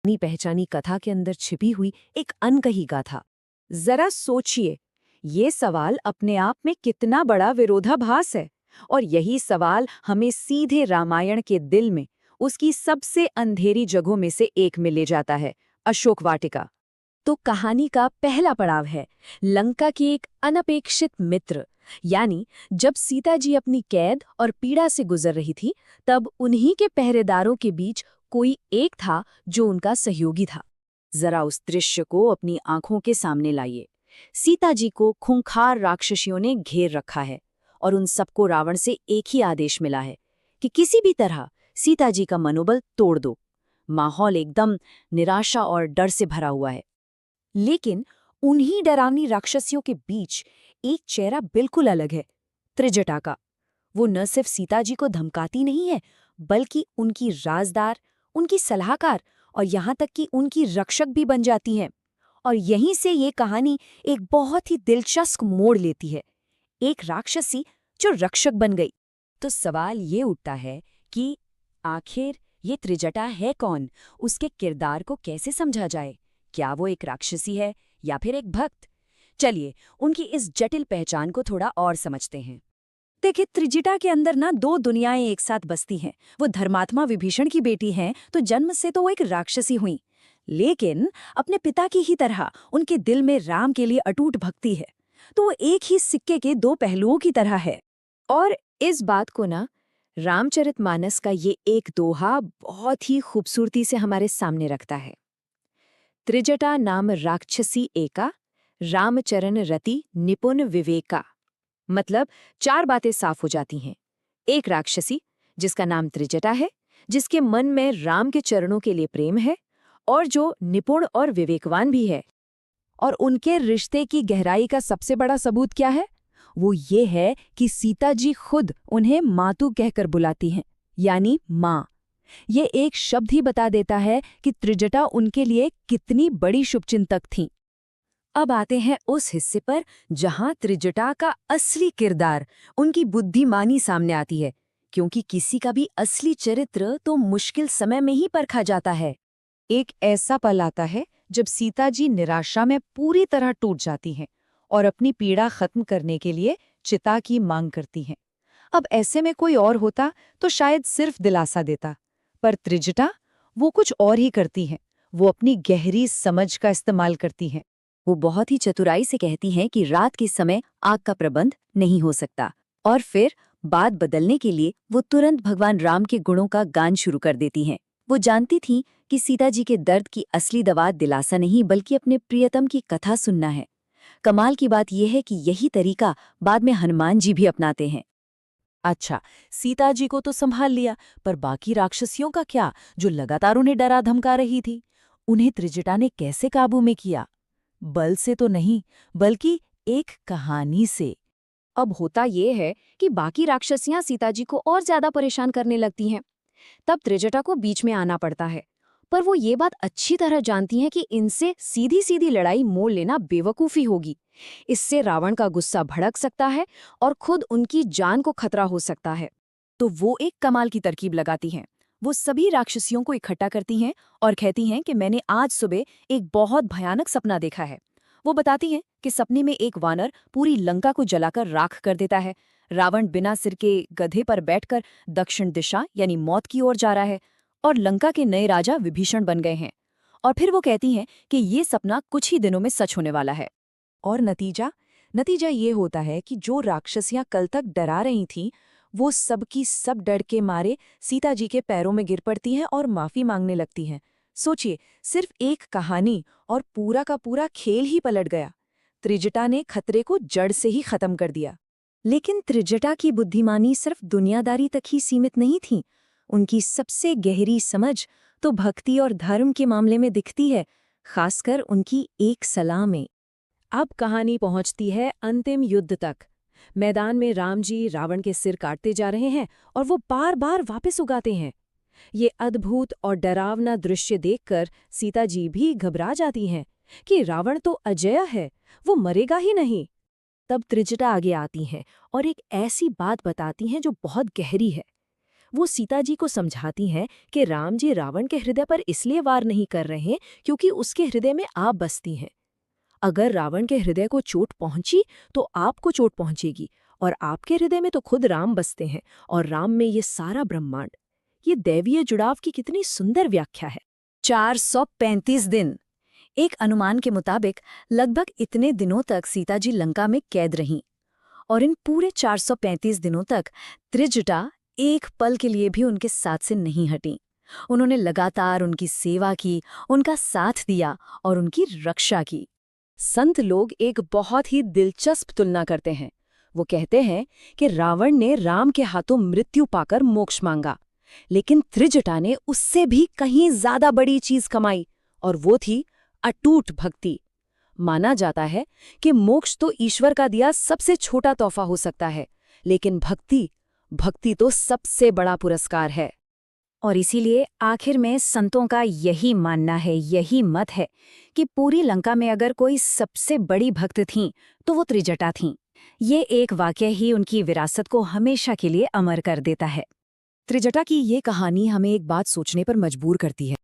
अपनी पहचानी कथा के अंदर छिपी हुई एक अनकही गाथा। जरा सोचिए, ये सवाल अपने आप में कितना बड़ा विरोधाभास है। और यही सवाल हमें सीधे रामायण के दिल में, उसकी सबसे अंधेरी जगहों में से एक में ले जाता है, अशोक वाटिका। तो कहानी का पहला पड़ाव है लंका की एक अनपेक्षित मित्र। यानी जब सीता जी अपनी कैद और पीड़ा से गुजर रही थी, तब उन्हीं के पहरेदारों के बीच कोई एक था जो उनका सहयोगी था। जरा उस दृश्य को अपनी आंखों के सामने लाइए। सीता जी को खूंखार राक्षसियों ने घेर रखा है और उन सबको रावण से एक ही आदेश मिला है कि किसी भी तरह सीता जी का मनोबल तोड़ दो। माहौल एकदम निराशा और डर से भरा हुआ है। लेकिन उन्हीं डरावनी राक्षसियों के बीच एक चेहरा बिल्कुल अलग है, त्रिजटा का। वो न सिर्फ सीता जी को धमकाती नहीं है, बल्कि उनकी राजदार, उनकी सलाहकार और यहाँ तक कि उनकी रक्षक भी बन जाती हैं। और यहीं से ये कहानी एक बहुत ही दिलचस्प मोड़ लेती है, एक राक्षसी जो रक्षक बन गई। तो सवाल ये उठता है कि आखिर ये त्रिजटा है कौन, उसके किरदार को कैसे समझा जाए? क्या वो एक राक्षसी है या फिर एक भक्त? चलिए उनकी इस जटिल पहचान को थोड़ा और समझते हैं। देखिए, त्रिजटा के अंदर ना दो दुनियाएं एक साथ बसती हैं। वो धर्मात्मा विभीषण की बेटी हैं, तो जन्म से तो वो एक राक्षसी हुई, लेकिन अपने पिता की ही तरह उनके दिल में राम के लिए अटूट भक्ति है। तो वो एक ही सिक्के के दो पहलुओं की तरह है। और इस बात को ना रामचरितमानस का ये एक दोहा बहुत ही खूबसूरती से हमारे सामने रखता है। त्रिजटा नाम राक्षसी एका, रामचरण रति निपुण विवेका। मतलब चार बातें साफ हो जाती हैं। एक राक्षसी जिसका नाम त्रिजटा है, जिसके मन में राम के चरणों के लिए प्रेम है और जो निपुण और विवेकवान भी है। और उनके रिश्ते की गहराई का सबसे बड़ा सबूत क्या है? वो ये है कि सीता जी खुद उन्हें मातू कहकर बुलाती हैं, यानी माँ। ये एक शब्द ही बता देता है कि त्रिजटा उनके लिए कितनी बड़ी शुभचिंतक थीं। अब आते हैं उस हिस्से पर जहां त्रिजटा का असली किरदार, उनकी बुद्धिमानी सामने आती है, क्योंकि किसी का भी असली चरित्र तो मुश्किल समय में ही परखा जाता है। एक ऐसा पल आता है जब सीता जी निराशा में पूरी तरह टूट जाती हैं और अपनी पीड़ा खत्म करने के लिए चिता की मांग करती हैं। अब ऐसे में कोई और होता तो शायद सिर्फ दिलासा देता, पर त्रिजटा वो कुछ और ही करती हैं। वो अपनी गहरी समझ का इस्तेमाल करती हैं। वो बहुत ही चतुराई से कहती हैं कि रात के समय आग का प्रबंध नहीं हो सकता, और फिर बात बदलने के लिए वो तुरंत भगवान राम के गुणों का गान शुरू कर देती हैं। वो जानती थीं कि सीता जी के दर्द की असली दवा दिलासा नहीं, बल्कि अपने प्रियतम की कथा सुनना है। कमाल की बात यह है कि यही तरीका बाद में हनुमान जी भी अपनाते हैं। अच्छा, सीता जी को तो संभाल लिया, पर बाकी राक्षसियों का क्या, जो लगातार उन्हें डरा धमका रही थी? उन्हें त्रिजटा ने कैसे काबू में किया? बल से तो नहीं, बल्कि एक कहानी से। अब होता ये है कि बाकी राक्षसियां सीता जी को और ज्यादा परेशान करने लगती हैं। तब त्रिजटा को बीच में आना पड़ता है। पर वो ये बात अच्छी तरह जानती हैं कि इनसे सीधी सीधी लड़ाई मोल लेना बेवकूफ़ी होगी। इससे रावण का गुस्सा भड़क सकता है और खुद उनकी जान को खतरा हो सकता है। तो वो एक कमाल की तरकीब लगाती हैं। वो सभी राक्षसियों को इकट्ठा करती हैं और कहती हैं कि मैंने आज सुबह एक बहुत भयानक सपना देखा है। वो बताती हैं कि सपने में एक वानर पूरी लंका को जलाकर राख कर देता है। रावण बिना सिर के गधे पर बैठकर दक्षिण दिशा यानी मौत की ओर जा रहा है और लंका के नए राजा विभीषण बन गए हैं। और फिर वो कहती हैं कि ये सपना कुछ ही दिनों में सच होने वाला है। और नतीजा नतीजा ये होता है कि जो राक्षसियां कल तक डरा रही थीं, वो सबकी सब डर के मारे सीता जी के पैरों में गिर पड़ती हैं और माफी मांगने लगती हैं। सोचिए, सिर्फ एक कहानी और पूरा का पूरा खेल ही पलट गया। त्रिजटा ने खतरे को जड़ से ही खत्म कर दिया। लेकिन त्रिजटा की बुद्धिमानी सिर्फ दुनियादारी तक ही सीमित नहीं थी। उनकी सबसे गहरी समझ तो भक्ति और धर्म के मामले में दिखती है, खासकर उनकी एक सलाह में। अब कहानी पहुंचती है अंतिम युद्ध तक। मैदान में राम जी रावण के सिर काटते जा रहे हैं और वो बार बार वापस उगाते हैं। ये अद्भुत और डरावना दृश्य देखकर सीता जी भी घबरा जाती हैं कि रावण तो अजेय है, वो मरेगा ही नहीं। तब त्रिजटा आगे आती हैं और एक ऐसी बात बताती हैं जो बहुत गहरी है। वो सीता जी को समझाती हैं कि राम जी रावण के हृदय पर इसलिए वार नहीं कर रहे हैं क्योंकि उसके हृदय में आप बसती हैं। अगर रावण के हृदय को चोट पहुंची तो आपको चोट पहुंचेगी, और आपके हृदय में तो खुद राम बसते हैं और राम में ये सारा ब्रह्मांड। ये दैवीय जुड़ाव की कितनी सुंदर व्याख्या है। 435 दिन। एक अनुमान के मुताबिक लगभग इतने दिनों तक सीता जी लंका में कैद रहीं, और इन पूरे 435 दिनों तक त्रिजटा एक पल के लिए भी उनके साथ से नहीं हटी। उन्होंने लगातार उनकी सेवा की, उनका साथ दिया और उनकी रक्षा की। संत लोग एक बहुत ही दिलचस्प तुलना करते हैं। वो कहते हैं कि रावण ने राम के हाथों मृत्यु पाकर मोक्ष मांगा, लेकिन त्रिजटा ने उससे भी कहीं ज्यादा बड़ी चीज कमाई, और वो थी अटूट भक्ति। माना जाता है कि मोक्ष तो ईश्वर का दिया सबसे छोटा तोहफा हो सकता है, लेकिन भक्ति भक्ति तो सबसे बड़ा पुरस्कार है। और इसीलिए आखिर में संतों का यही मानना है, यही मत है कि पूरी लंका में अगर कोई सबसे बड़ी भक्त थीं तो वो त्रिजटा थीं। ये एक वाकया ही उनकी विरासत को हमेशा के लिए अमर कर देता है। त्रिजटा की ये कहानी हमें एक बात सोचने पर मजबूर करती है।